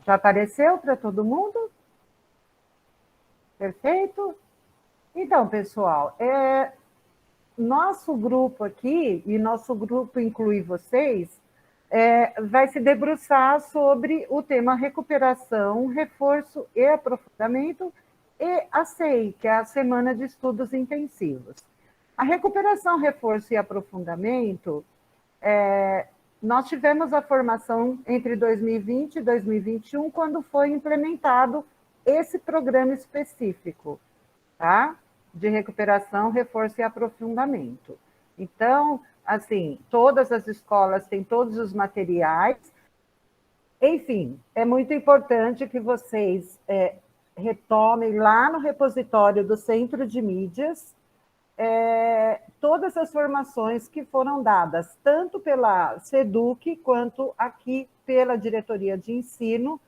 Já apareceu para todo mundo? Perfeito? Então, pessoal, nosso grupo aqui, e nosso grupo inclui vocês, vai se debruçar sobre o tema recuperação, reforço e aprofundamento, e a SEI, que é a Semana de Estudos Intensivos. A recuperação, reforço e aprofundamento, nós tivemos a formação entre 2020 e 2021, quando foi implementado esse programa específico, tá? De recuperação, reforço e aprofundamento. Então, assim, todas as escolas têm todos os materiais. Enfim, é muito importante que vocês retomem lá no repositório do Centro de Mídias todas as formações que foram dadas, tanto pela SEDUC quanto aqui pela Diretoria de Ensino,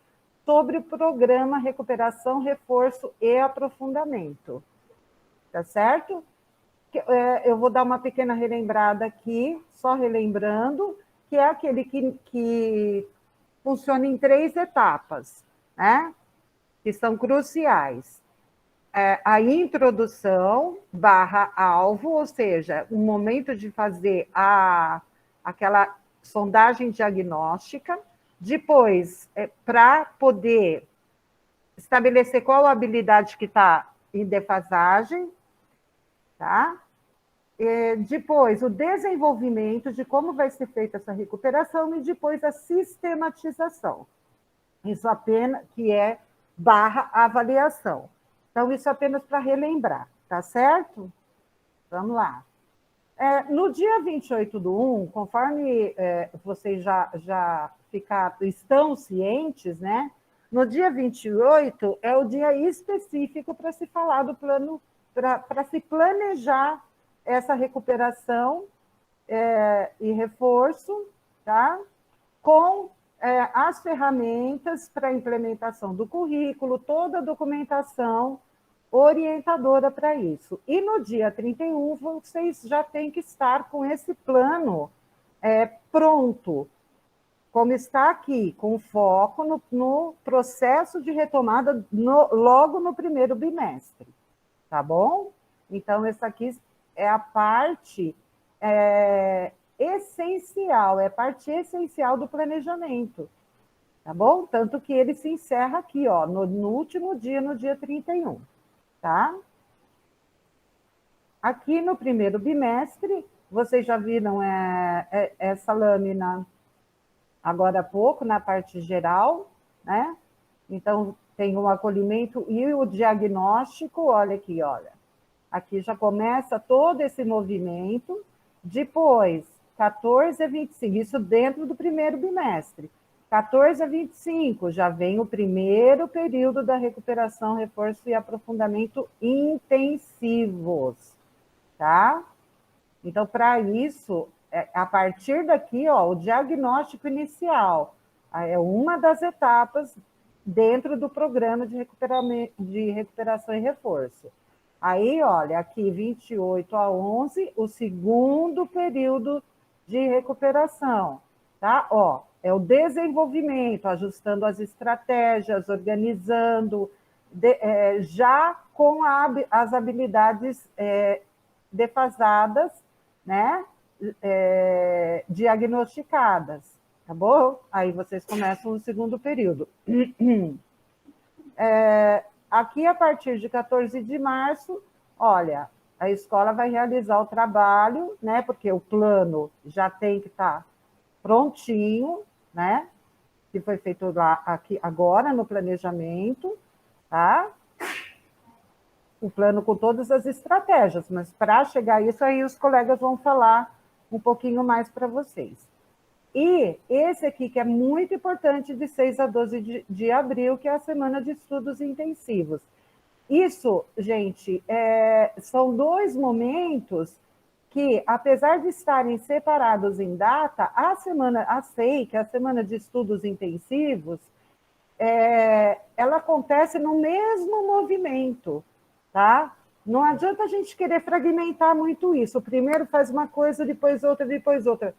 sobre o programa Recuperação, Reforço e Aprofundamento. Tá certo? Eu vou dar uma pequena relembrada aqui, só relembrando, que é aquele que funciona em 3 etapas, né? Que são cruciais. A introdução barra alvo, ou seja, o momento de fazer aquela sondagem diagnóstica, depois, para poder estabelecer qual a habilidade que está em defasagem, tá? Depois, o desenvolvimento de como vai ser feita essa recuperação e depois a sistematização. Isso apenas que é barra avaliação. Então, isso apenas para relembrar, tá certo? Vamos lá. No dia 28/1, conforme vocês já estão cientes, né? No dia 28 é o dia específico para se falar do plano, para se planejar essa recuperação e reforço, tá? Com as ferramentas para a implementação do currículo, toda a documentação orientadora para isso. E no dia 31, vocês já têm que estar com esse plano pronto, como está aqui, com foco no processo de retomada logo no primeiro bimestre, tá bom? Então, essa aqui é a parte essencial, é parte essencial do planejamento, tá bom? Tanto que ele se encerra aqui, ó, no último dia, no dia 31, tá? Aqui no primeiro bimestre, vocês já viram essa lâmina agora há pouco, na parte geral, né? Então, tem o acolhimento e o diagnóstico, olha aqui, olha. Aqui já começa todo esse movimento. Depois, 14 a 25, isso dentro do primeiro bimestre. 14 a 25, já vem o primeiro período da recuperação, reforço e aprofundamento intensivos, tá? Então, para isso, a partir daqui, ó, o diagnóstico inicial é uma das etapas dentro do programa de recuperação e reforço. Aí, olha, aqui 28/11, o segundo período de recuperação, tá? Ó, é o desenvolvimento, ajustando as estratégias, organizando, já com as habilidades defasadas, né? Diagnosticadas, tá bom? Aí vocês começam o segundo período. Aqui, a partir de 14 de março, olha, a escola vai realizar o trabalho, né? Porque o plano já tem que estar prontinho, né? Que foi feito lá, aqui, agora, no planejamento, tá? O plano com todas as estratégias, mas para chegar a isso, aí os colegas vão falar um pouquinho mais para vocês. E esse aqui, que é muito importante, de 6 a 12 de abril, que é a Semana de Estudos Intensivos. Isso, gente, são 2 momentos que, apesar de estarem separados em data, a SEI, que é a Semana de Estudos Intensivos, ela acontece no mesmo movimento, tá? Não adianta a gente querer fragmentar muito isso. O primeiro faz uma coisa, depois outra, depois outra.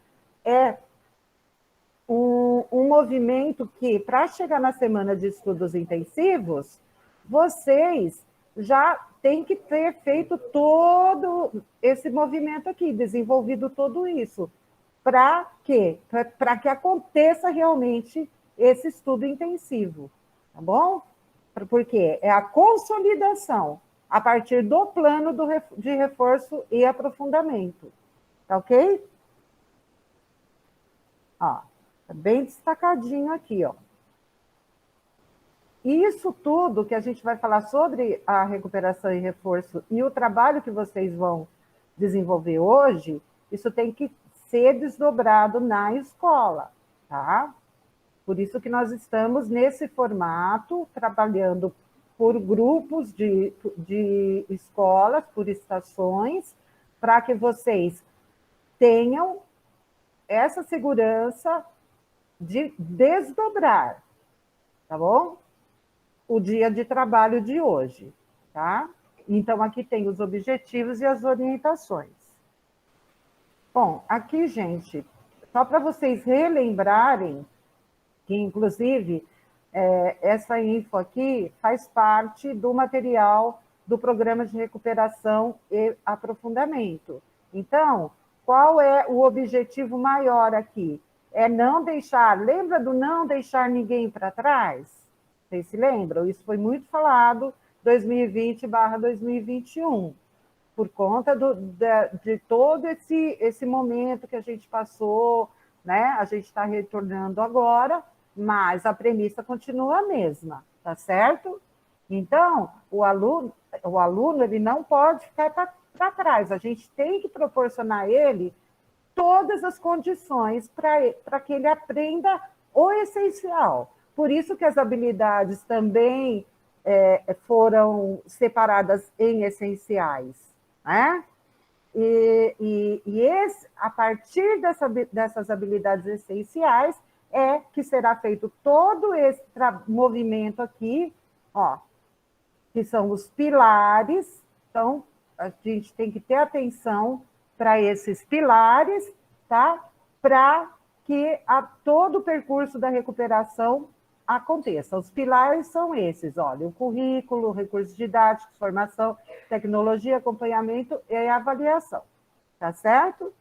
um movimento que, para chegar na semana de estudos intensivos, vocês já têm que ter feito todo esse movimento aqui, desenvolvido tudo isso. Para quê? Para que aconteça realmente esse estudo intensivo, tá bom? Porque é a consolidação a partir do plano de reforço e aprofundamento, tá ok? Ó, tá bem destacadinho aqui, ó. Isso tudo que a gente vai falar sobre a recuperação e reforço e o trabalho que vocês vão desenvolver hoje, isso tem que ser desdobrado na escola, tá? Por isso que nós estamos nesse formato, trabalhando por grupos de escolas, por estações, para que vocês tenham essa segurança de desdobrar, tá bom? O dia de trabalho de hoje, tá? Então, aqui tem os objetivos e as orientações. Bom, aqui, gente, só para vocês relembrarem que, inclusive, essa info aqui faz parte do material do Programa de Recuperação e Aprofundamento. Então, qual é o objetivo maior aqui? É não deixar, lembra do não deixar ninguém para trás? Vocês se lembram? Isso foi muito falado 2020/2021, por conta de todo esse momento que a gente passou, né? A gente está retornando agora, mas a premissa continua a mesma, tá certo? Então, o aluno ele não pode ficar para trás, a gente tem que proporcionar a ele todas as condições para que ele aprenda o essencial. Por isso que as habilidades também foram separadas em essenciais, né? A partir dessas habilidades essenciais é que será feito todo esse movimento aqui, ó, que são os pilares. Então, a gente tem que ter atenção para esses pilares, tá? Para que todo o percurso da recuperação aconteça. Os pilares são esses, olha, o currículo, recursos didáticos, formação, tecnologia, acompanhamento e avaliação. Tá certo?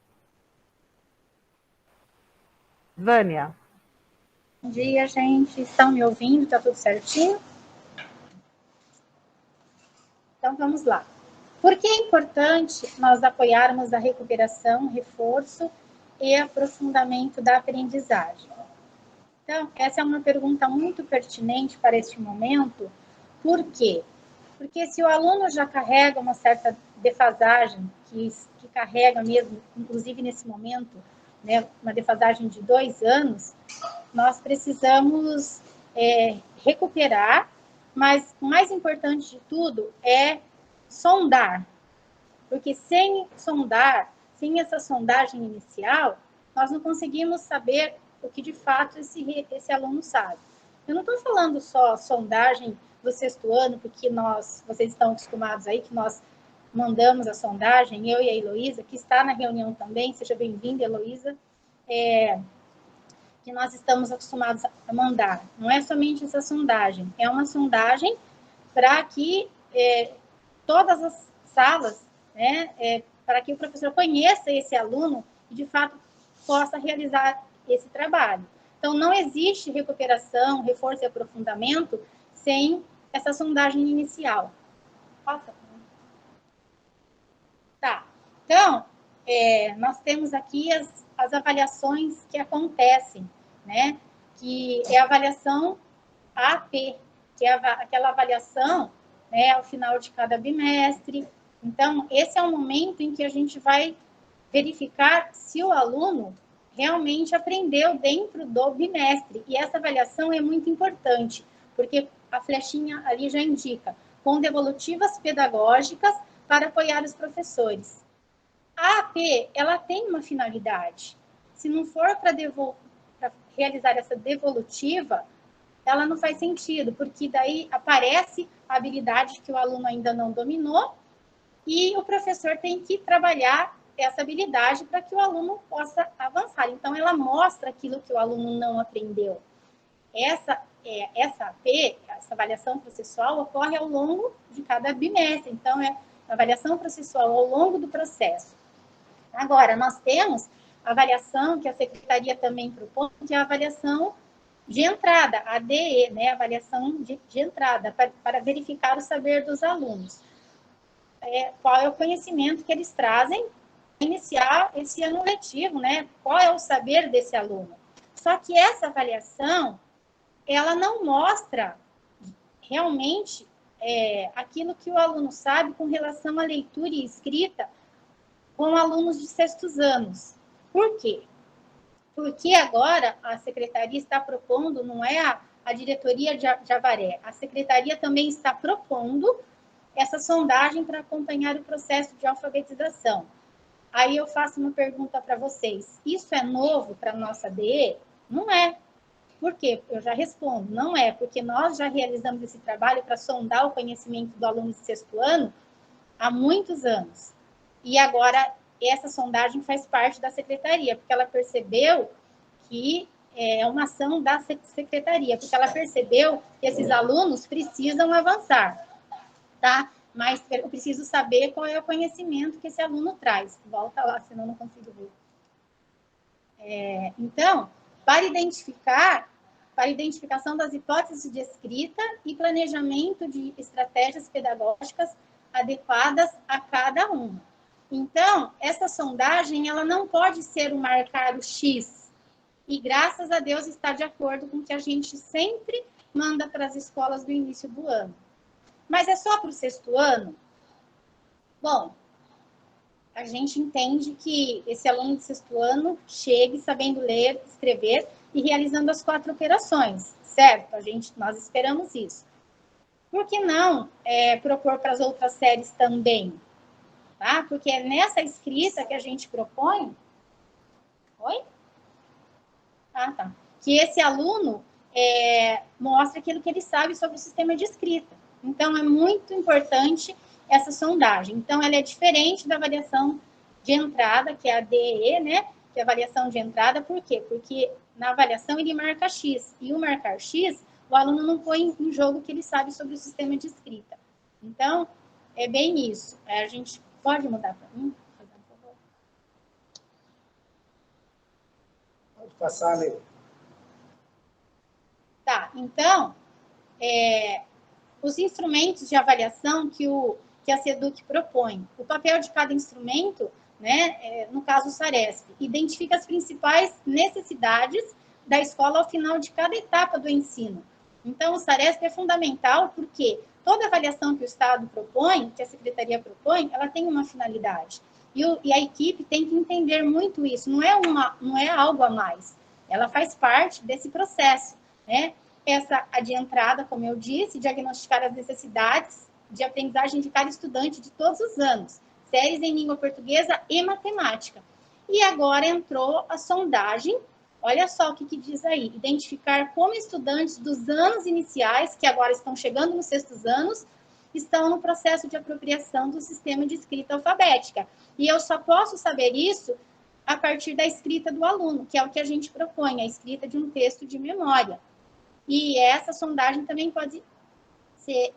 Vânia. Bom dia, gente. Estão me ouvindo? Tá tudo certinho? Então, vamos lá. Por que é importante nós apoiarmos a recuperação, reforço e aprofundamento da aprendizagem? Então, essa é uma pergunta muito pertinente para este momento. Por quê? Porque se o aluno já carrega uma certa defasagem, que carrega mesmo, inclusive nesse momento, né, uma defasagem de 2 anos, nós precisamos recuperar, mas o mais importante de tudo é sondar, porque sem sondar, sem essa sondagem inicial, nós não conseguimos saber o que de fato esse aluno sabe. Eu não estou falando só sondagem do 6º ano, porque vocês estão acostumados aí que nós mandamos a sondagem, eu e a Heloísa, que está na reunião também, seja bem-vinda, Heloísa, que nós estamos acostumados a mandar. Não é somente essa sondagem, é uma sondagem para que todas as salas, né, para que o professor conheça esse aluno e, de fato, possa realizar esse trabalho. Então, não existe recuperação, reforço e aprofundamento sem essa sondagem inicial. Passa. Tá. Então, nós temos aqui as avaliações que acontecem, né? Que é a avaliação AP, que é aquela avaliação, né, ao final de cada bimestre. Então, esse é o momento em que a gente vai verificar se o aluno realmente aprendeu dentro do bimestre. E essa avaliação é muito importante, porque a flechinha ali já indica, com devolutivas pedagógicas para apoiar os professores. A AP, ela tem uma finalidade. Se não for para realizar essa devolutiva, ela não faz sentido, porque daí aparece a habilidade que o aluno ainda não dominou e o professor tem que trabalhar essa habilidade para que o aluno possa avançar. Então, ela mostra aquilo que o aluno não aprendeu. Essa AP, essa avaliação processual, ocorre ao longo de cada bimestre. Então, é avaliação processual ao longo do processo. Agora, nós temos a avaliação que a Secretaria também propõe, que é a avaliação de entrada, a ADE, né? Avaliação de entrada, para verificar o saber dos alunos. Qual é o conhecimento que eles trazem para iniciar esse ano letivo, né? Qual é o saber desse aluno? Só que essa avaliação, ela não mostra realmente aquilo que o aluno sabe com relação à leitura e escrita com alunos de sextos anos. Por quê? Porque agora a secretaria está propondo, não é a diretoria de Avaré, a secretaria também está propondo essa sondagem para acompanhar o processo de alfabetização. Aí eu faço uma pergunta para vocês, isso é novo para a nossa DE? Não é. Por quê? Eu já respondo, não é, porque nós já realizamos esse trabalho para sondar o conhecimento do aluno de sexto ano há muitos anos. E agora essa sondagem faz parte da secretaria, porque ela percebeu que é uma ação da secretaria, porque ela percebeu que esses alunos precisam avançar, tá? Mas eu preciso saber qual é o conhecimento que esse aluno traz. Volta lá, senão eu não consigo ver. Então, para identificação das hipóteses de escrita e planejamento de estratégias pedagógicas adequadas a cada uma. Então, essa sondagem, ela não pode ser um marcar o X, e graças a Deus está de acordo com o que a gente sempre manda para as escolas do início do ano. Mas é só para o sexto ano? Bom, a gente entende que esse aluno de sexto ano chegue sabendo ler, escrever e realizando as 4 operações, certo? Nós esperamos isso. Por que não propor para as outras séries também? Tá? Porque é nessa escrita que a gente propõe... Oi? Ah, tá. Que esse aluno mostra aquilo que ele sabe sobre o sistema de escrita. Então, é muito importante essa sondagem. Então, ela é diferente da avaliação de entrada, que é a DE, né? Que é a avaliação de entrada, por quê? Porque na avaliação ele marca X, e o marcar X, o aluno não põe em jogo o que ele sabe sobre o sistema de escrita. Então, é bem isso. A gente pode mudar para mim? Pode passar, Lê. Tá, então, os instrumentos de avaliação que a SEDUC propõe. O papel de cada instrumento, né, no caso o SARESP, identifica as principais necessidades da escola ao final de cada etapa do ensino. Então, o SARESP é fundamental porque toda avaliação que o Estado propõe, que a Secretaria propõe, ela tem uma finalidade. E a equipe tem que entender muito isso, não é algo a mais. Ela faz parte desse processo, né? A de entrada, como eu disse, diagnosticar as necessidades de aprendizagem de cada estudante de todos os anos, séries em língua portuguesa e matemática. E agora entrou a sondagem, olha só o que diz aí, identificar como estudantes dos anos iniciais, que agora estão chegando nos sextos anos, estão no processo de apropriação do sistema de escrita alfabética. E eu só posso saber isso a partir da escrita do aluno, que é o que a gente propõe, a escrita de um texto de memória. E essa sondagem também pode ser,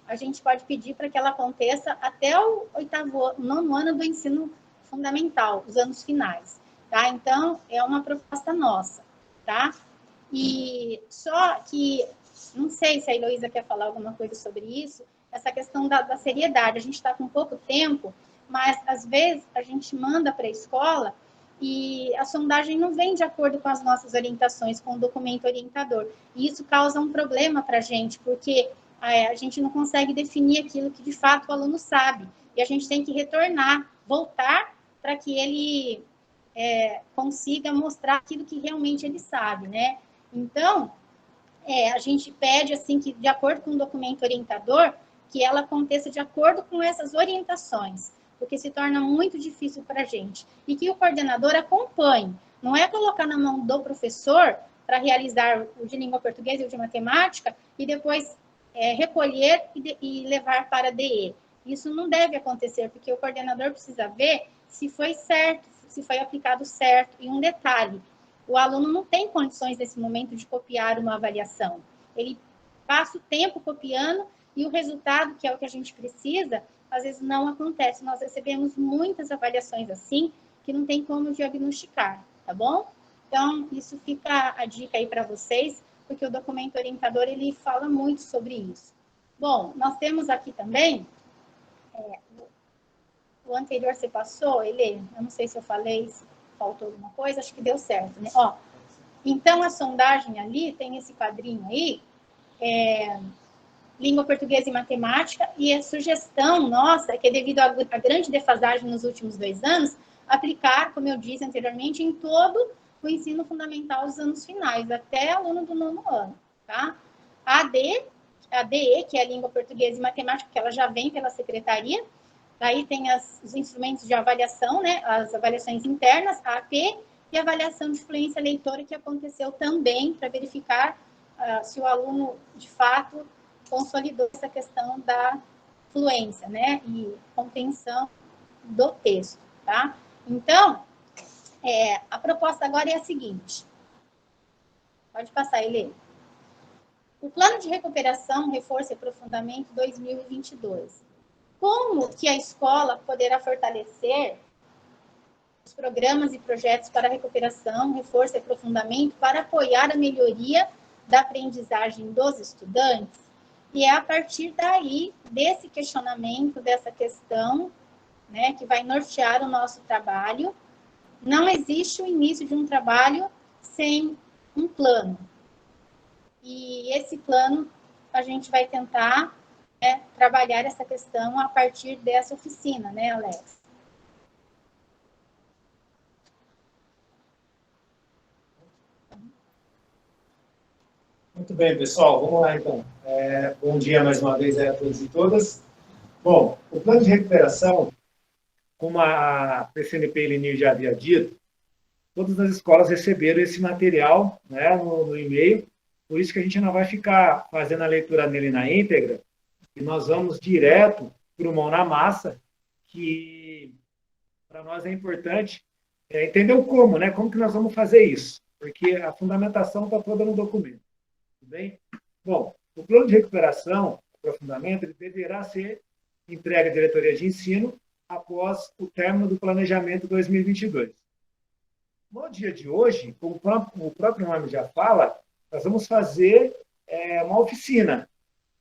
a gente pode pedir para que ela aconteça até o 9º ano do ensino fundamental, os anos finais, tá? Então, é uma proposta nossa, tá? E só que, não sei se a Heloísa quer falar alguma coisa sobre isso, essa questão da seriedade, a gente está com pouco tempo, mas às vezes a gente manda para a escola e a sondagem não vem de acordo com as nossas orientações, com o documento orientador. E isso causa um problema para a gente, porque a gente não consegue definir aquilo que de fato o aluno sabe. E a gente tem que retornar, voltar, para que ele consiga mostrar aquilo que realmente ele sabe, né? Então, a gente pede, assim, que de acordo com o documento orientador, que ela aconteça de acordo com essas orientações, porque se torna muito difícil para a gente. E que o coordenador acompanhe. Não é colocar na mão do professor para realizar o de língua portuguesa e o de matemática e depois recolher e levar para a DE. Isso não deve acontecer, porque o coordenador precisa ver se foi certo, se foi aplicado certo. E um detalhe, o aluno não tem condições nesse momento de copiar uma avaliação. Ele passa o tempo copiando e o resultado, que é o que a gente precisa, às vezes não acontece. Nós recebemos muitas avaliações assim, que não tem como diagnosticar, tá bom? Então, isso fica a dica aí para vocês, porque o documento orientador, ele fala muito sobre isso. Bom, nós temos aqui também, o anterior você passou, Helê? Eu não sei se eu falei, se faltou alguma coisa, acho que deu certo, né? Ó, então, a sondagem ali, tem esse quadrinho aí, língua portuguesa e matemática, e a sugestão nossa é que, devido à grande defasagem nos últimos 2 anos, aplicar, como eu disse anteriormente, em todo o ensino fundamental dos anos finais, até aluno do 9º ano, tá? A DE, que é a língua portuguesa e matemática, que ela já vem pela secretaria, daí tem os instrumentos de avaliação, né, as avaliações internas, a AP, e a avaliação de fluência leitora, que aconteceu também para verificar se o aluno, de fato, consolidou essa questão da fluência, né, e compreensão do texto, tá? Então, a proposta agora é a seguinte. Pode passar, Helê. O Plano de Recuperação, Reforço e Aprofundamento 2022. Como que a escola poderá fortalecer os programas e projetos para recuperação, reforço e aprofundamento para apoiar a melhoria da aprendizagem dos estudantes? E é a partir daí, desse questionamento, dessa questão, né, que vai nortear o nosso trabalho. Não existe o início de um trabalho sem um plano. E esse plano, a gente vai tentar trabalhar essa questão a partir dessa oficina, né, Alex? Muito bem, pessoal, vamos lá então. Bom dia mais uma vez a todos e todas. Bom, o plano de recuperação, como a PCNP Elenir já havia dito, todas as escolas receberam esse material, né, no e-mail, por isso que a gente não vai ficar fazendo a leitura nele na íntegra, e nós vamos direto para o mão na massa, que para nós é importante entender o como, né? Como que nós vamos fazer isso, porque a fundamentação está toda no documento. Tudo bem? Bom, o plano de recuperação, aprofundamento, ele deverá ser entregue à diretoria de ensino após o término do planejamento 2022. No dia de hoje, como o próprio nome já fala, nós vamos fazer uma oficina.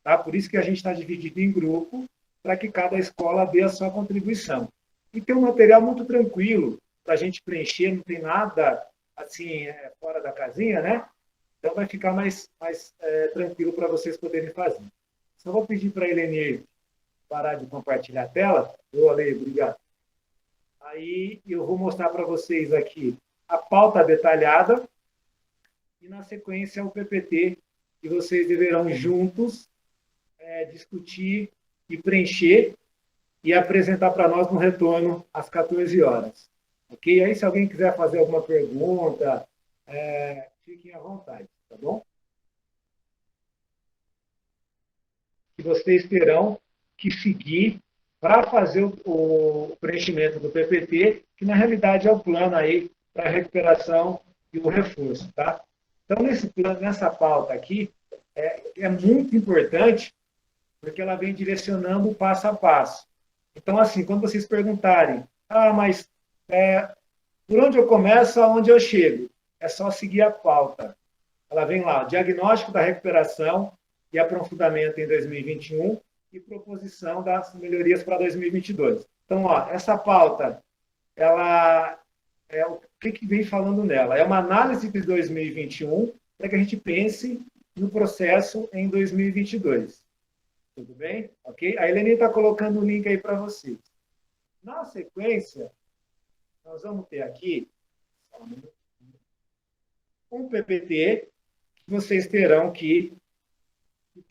Tá? Por isso que a gente está dividido em grupo, para que cada escola dê a sua contribuição. E tem um material muito tranquilo para a gente preencher, não tem nada assim fora da casinha, né? Então vai ficar mais tranquilo para vocês poderem fazer. Só vou pedir para a Elenir parar de compartilhar a tela. Ale, obrigado. Aí eu vou mostrar para vocês aqui a pauta detalhada e, na sequência, o PPT que vocês deverão juntos discutir e preencher e apresentar para nós no retorno às 14 horas. Ok? Aí, se alguém quiser fazer alguma pergunta, fiquem à vontade, tá bom? E vocês terão que seguir para fazer o preenchimento do PPT, que na realidade é o plano aí para a recuperação e o reforço, tá? Então, nesse plano, nessa pauta aqui, é muito importante, porque ela vem direcionando o passo a passo. Então, assim, quando vocês perguntarem, mas por onde eu começo, aonde eu chego? É só seguir a pauta. Ela vem lá, diagnóstico da recuperação e aprofundamento em 2021 e proposição das melhorias para 2022. Então, essa pauta, ela o que vem falando nela? É uma análise de 2021 para que a gente pense no processo em 2022. Tudo bem? Ok? A Helene está colocando o link aí para vocês. Na sequência, nós vamos ter aqui um PPT que vocês terão que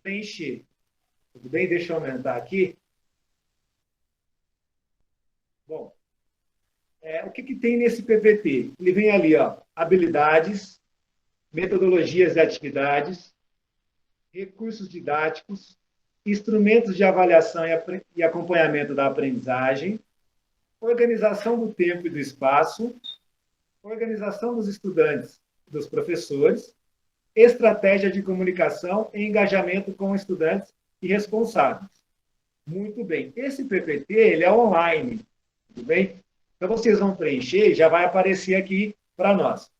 preencher. Tudo bem? Deixa eu aumentar aqui. Bom, o que tem nesse PPT? Ele vem ali, habilidades, metodologias e atividades, recursos didáticos, instrumentos de avaliação e acompanhamento da aprendizagem, organização do tempo e do espaço, organização dos estudantes e dos professores, estratégia de comunicação e engajamento com estudantes e responsáveis. Muito bem. Esse PPT, ele é online, tudo bem? Então, vocês vão preencher e já vai aparecer aqui para nós.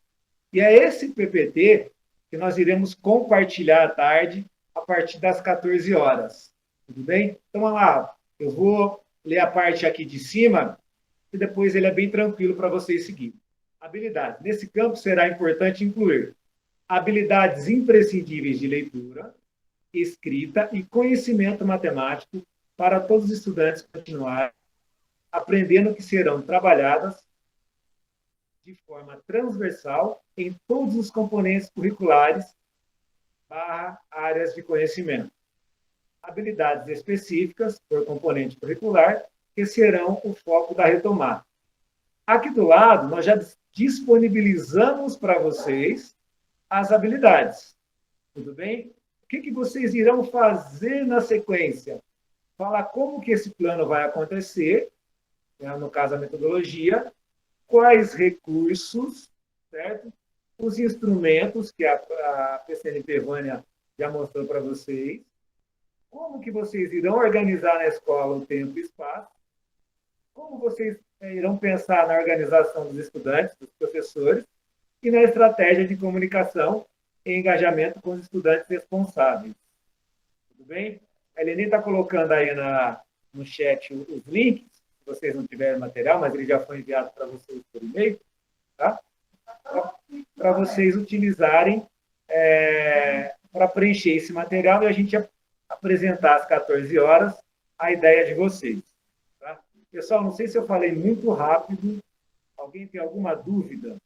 E é esse PPT que nós iremos compartilhar à tarde, a partir das 14 horas. Tudo bem? Então, vamos lá. Eu vou ler a parte aqui de cima e depois ele é bem tranquilo para vocês seguirem. Habilidades. Nesse campo será importante incluir habilidades imprescindíveis de leitura, escrita e conhecimento matemático para todos os estudantes continuarem aprendendo, que serão trabalhadas de forma transversal em todos os componentes curriculares / áreas de conhecimento. Habilidades específicas por componente curricular, que serão o foco da retomada. Aqui do lado, nós já disponibilizamos para vocês as habilidades. Tudo bem? O que vocês irão fazer na sequência? Falar como que esse plano vai acontecer, né, no caso a metodologia, quais recursos, certo? Os instrumentos que a PCNP Vânia já mostrou para vocês, como que vocês irão organizar na escola o tempo e espaço, como vocês irão pensar na organização dos estudantes, dos professores, e na estratégia de comunicação e engajamento com os estudantes responsáveis. Tudo bem? A Eleni está colocando aí no chat os links, se vocês não tiverem material, mas ele já foi enviado para vocês por e-mail, tá? Para vocês utilizarem para preencher esse material e a gente apresentar às 14 horas a ideia de vocês. Tá? Pessoal, não sei se eu falei muito rápido. Alguém tem alguma dúvida?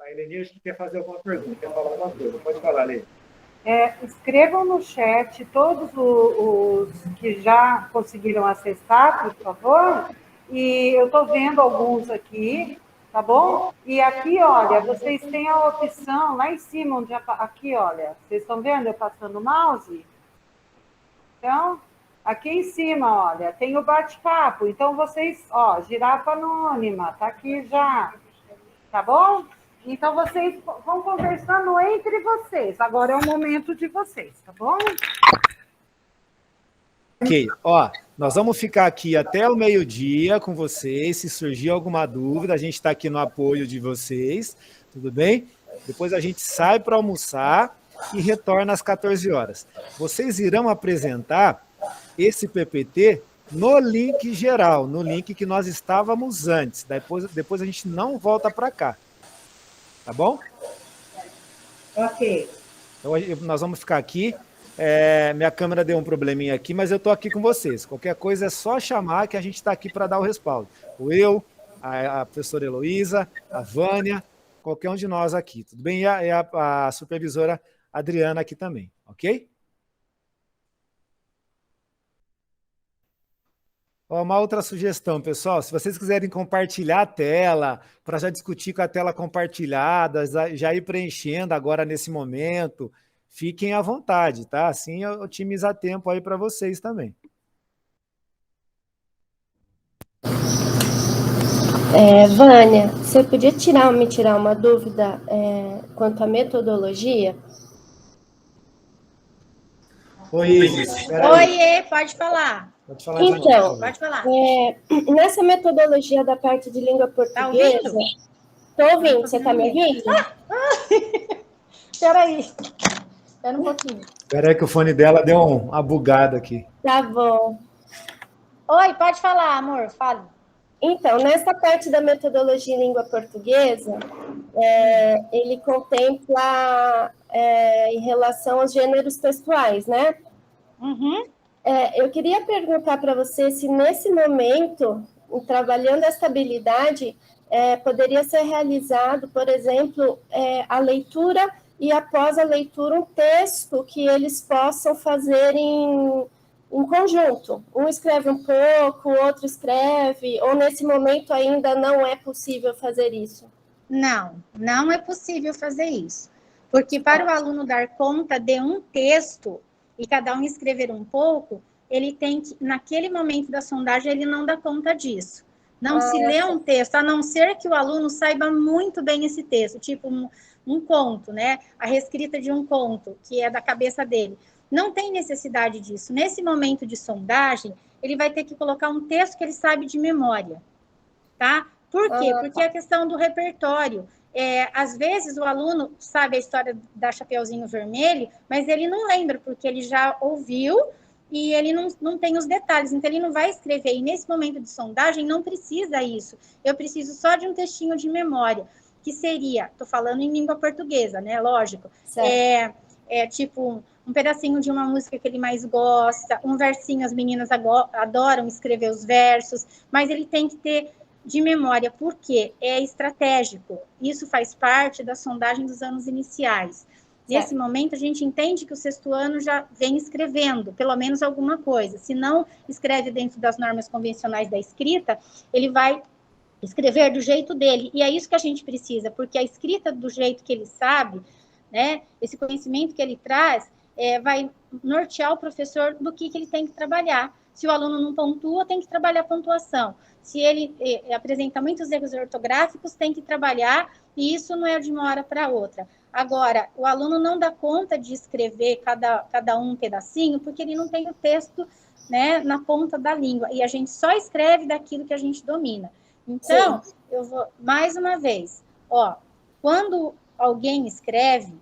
A Eleni, acho que quer fazer alguma pergunta, quer falar alguma coisa. Pode falar, Lê. Escrevam no chat todos os que já conseguiram acessar, por favor. E eu estou vendo alguns aqui, tá bom? E aqui, olha, vocês têm a opção lá em cima, onde aqui, olha, vocês estão vendo eu passando o mouse? Então, aqui em cima, olha, tem o bate-papo. Então, vocês, ó, girafa anônima, tá aqui já, tá bom? Então, vocês vão conversando entre vocês. Agora é o momento de vocês, tá bom? Ok, ó, nós vamos ficar aqui até o meio-dia com vocês. Se surgir alguma dúvida, a gente está aqui no apoio de vocês, tudo bem? Depois a gente sai para almoçar e retorna às 14 horas. Vocês irão apresentar esse PPT no link geral, no link que nós estávamos antes. Depois a gente não volta para cá. Tá bom? Ok. Então, nós vamos ficar aqui. Minha câmera deu um probleminha aqui, mas eu estou aqui com vocês. Qualquer coisa é só chamar que a gente está aqui para dar o respaldo. A professora Heloísa, a Vânia, qualquer um de nós aqui, tudo bem? E a supervisora Adriana aqui também, ok? Uma outra sugestão, pessoal, se vocês quiserem compartilhar a tela, para já discutir com a tela compartilhada, já ir preenchendo agora nesse momento, fiquem à vontade, tá? Assim otimizar tempo aí para vocês também. Vânia, você podia me tirar uma dúvida quanto à metodologia? Oi, Isis. Oi, pode falar. Pode falar então, pode falar. Nessa metodologia da parte de língua portuguesa... Tá ouvindo? Estou ouvindo, você está me ouvindo? Espera um pouquinho. Espera aí que o fone dela deu uma bugada aqui. Tá bom. Oi, pode falar, amor, fale. Então, nessa parte da metodologia em língua portuguesa, ele contempla em relação aos gêneros textuais, né? Uhum. Eu queria perguntar para você se nesse momento, trabalhando essa habilidade, poderia ser realizado, por exemplo, a leitura e após a leitura um texto que eles possam fazer em conjunto. Um escreve um pouco, o outro escreve, ou nesse momento ainda não é possível fazer isso? Não é possível fazer isso. Porque para o aluno dar conta de um texto e cada um escrever um pouco, ele tem que, naquele momento da sondagem, ele não dá conta disso. Não se lê um texto, a não ser que o aluno saiba muito bem esse texto, tipo um conto, né? A reescrita de um conto, que é da cabeça dele. Não tem necessidade disso. Nesse momento de sondagem, ele vai ter que colocar um texto que ele sabe de memória, tá? Por quê? Porque é a questão do repertório. Às vezes o aluno sabe a história da Chapeuzinho Vermelho, mas ele não lembra, porque ele já ouviu e ele não tem os detalhes, então ele não vai escrever. E nesse momento de sondagem não precisa isso. Eu preciso só de um textinho de memória, que seria, estou falando em língua portuguesa, né? Lógico. Tipo um pedacinho de uma música que ele mais gosta, um versinho, as meninas adoram escrever os versos, mas ele tem que ter de memória, porque é estratégico. Isso faz parte da sondagem dos anos iniciais. Nesse momento, a gente entende que o sexto ano já vem escrevendo, pelo menos alguma coisa. Se não escreve dentro das normas convencionais da escrita, ele vai escrever do jeito dele. E é isso que a gente precisa, porque a escrita do jeito que ele sabe, né, esse conhecimento que ele traz, vai nortear o professor do que ele tem que trabalhar. Se o aluno não pontua, tem que trabalhar a pontuação. Se ele apresenta muitos erros ortográficos, tem que trabalhar, e isso não é de uma hora para outra. Agora, o aluno não dá conta de escrever cada um pedacinho, porque ele não tem o texto, né, na ponta da língua, e a gente só escreve daquilo que a gente domina. Então, eu vou, mais uma vez, quando alguém escreve,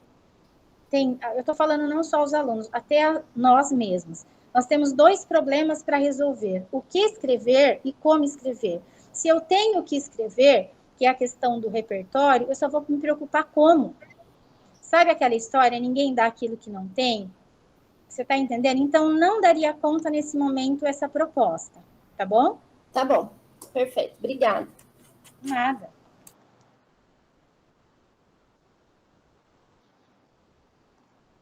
eu estou falando não só os alunos, até nós mesmos. Nós temos 2 problemas para resolver: o que escrever e como escrever. Se eu tenho que escrever, que é a questão do repertório, eu só vou me preocupar como. Sabe aquela história, ninguém dá aquilo que não tem? Você está entendendo? Então, não daria conta nesse momento essa proposta, tá bom? Tá bom, perfeito, obrigada. Nada.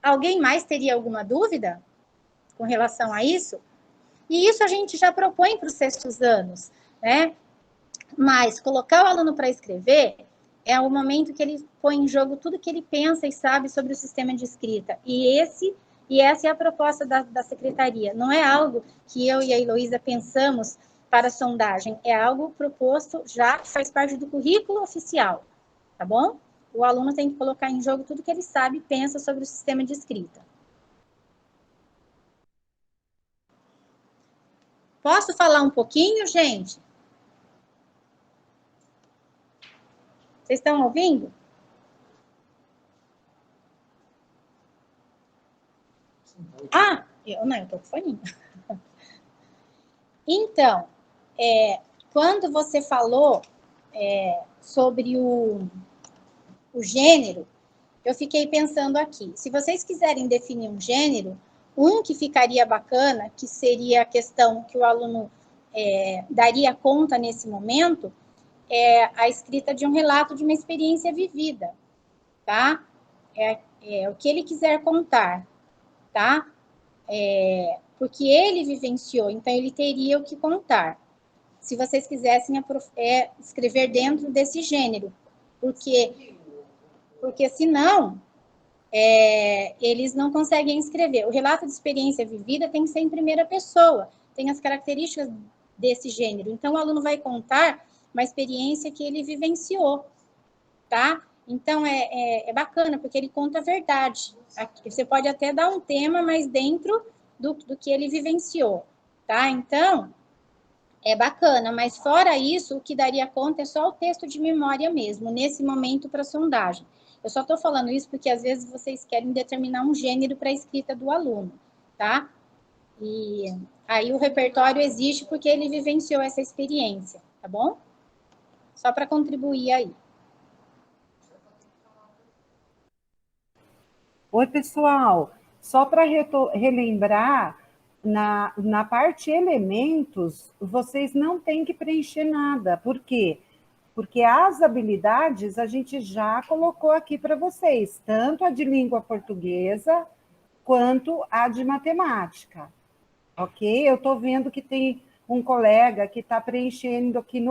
Alguém mais teria alguma dúvida com relação a isso? E isso a gente já propõe para os sextos anos, né? Mas colocar o aluno para escrever é o momento que ele põe em jogo tudo que ele pensa e sabe sobre o sistema de escrita. E essa é a proposta da secretaria. Não é algo que eu e a Heloísa pensamos para a sondagem, é algo proposto já, que faz parte do currículo oficial, tá bom? O aluno tem que colocar em jogo tudo que ele sabe e pensa sobre o sistema de escrita. Posso falar um pouquinho, gente? Vocês estão ouvindo? Eu estou com foninho. Então, quando você falou sobre o gênero, eu fiquei pensando aqui. Se vocês quiserem definir um gênero, que ficaria bacana, que seria a questão que o aluno daria conta nesse momento, é a escrita de um relato de uma experiência vivida, tá? O que ele quiser contar, tá? Porque ele vivenciou, então ele teria o que contar. Se vocês quisessem escrever dentro desse gênero, porque senão eles não conseguem escrever. O relato de experiência vivida tem que ser em primeira pessoa, tem as características desse gênero. Então, o aluno vai contar uma experiência que ele vivenciou, tá? Então, é bacana, porque ele conta a verdade. Você pode até dar um tema, mas dentro do que ele vivenciou, tá? Então, é bacana, mas fora isso, o que daria conta é só o texto de memória mesmo, nesse momento para sondagem. Eu só estou falando isso porque às vezes vocês querem determinar um gênero para a escrita do aluno, tá? E aí o repertório existe porque ele vivenciou essa experiência, tá bom? Só para contribuir aí. Oi, pessoal. Só para relembrar, na parte elementos, vocês não têm que preencher nada. Por quê? Porque as habilidades a gente já colocou aqui para vocês, tanto a de língua portuguesa quanto a de matemática. Ok? Eu estou vendo que tem um colega que está preenchendo aqui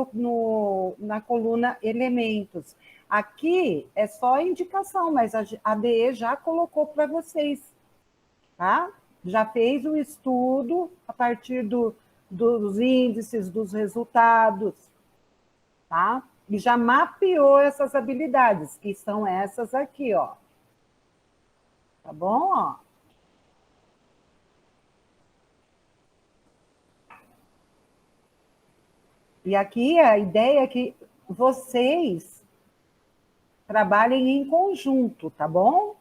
na coluna elementos. Aqui é só indicação, mas a DE já colocou para vocês, tá? já fez o estudo a partir dos índices, dos resultados, tá? E já mapeou essas habilidades, que são essas aqui, ó. Tá bom? Ó. E aqui a ideia é que vocês trabalhem em conjunto, tá bom?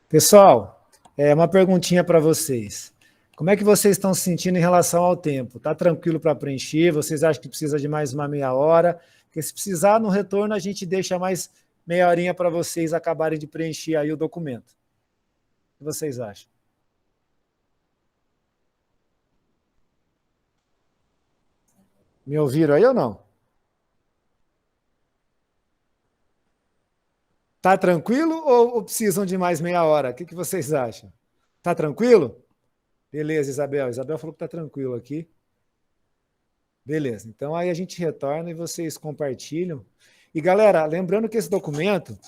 Pessoal, uma perguntinha para vocês. Como é que vocês estão se sentindo em relação ao tempo? Está tranquilo para preencher? Vocês acham que precisa de mais uma meia hora? Porque se precisar, no retorno, a gente deixa mais meia horinha para vocês acabarem de preencher aí o documento. O que vocês acham? Me ouviram aí ou não? Tá tranquilo ou precisam de mais meia hora? O que vocês acham? Tá tranquilo? Beleza, Isabel. Isabel falou que tá tranquilo aqui. Beleza. Então aí a gente retorna e vocês compartilham. E galera, lembrando que esse documento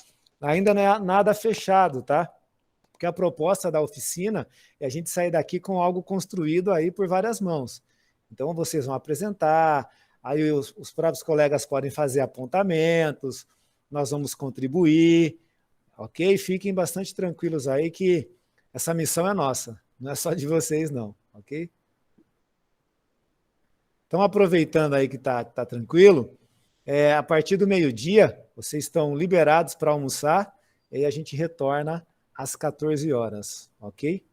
ainda não é nada fechado, tá? Porque a proposta da oficina é a gente sair daqui com algo construído aí por várias mãos. Então vocês vão apresentar, aí os próprios colegas podem fazer apontamentos, nós vamos contribuir, ok? Fiquem bastante tranquilos aí que essa missão é nossa, não é só de vocês não, ok? Então, aproveitando aí que tá tranquilo, a partir do meio-dia, vocês estão liberados para almoçar, e aí a gente retorna às 14 horas, ok?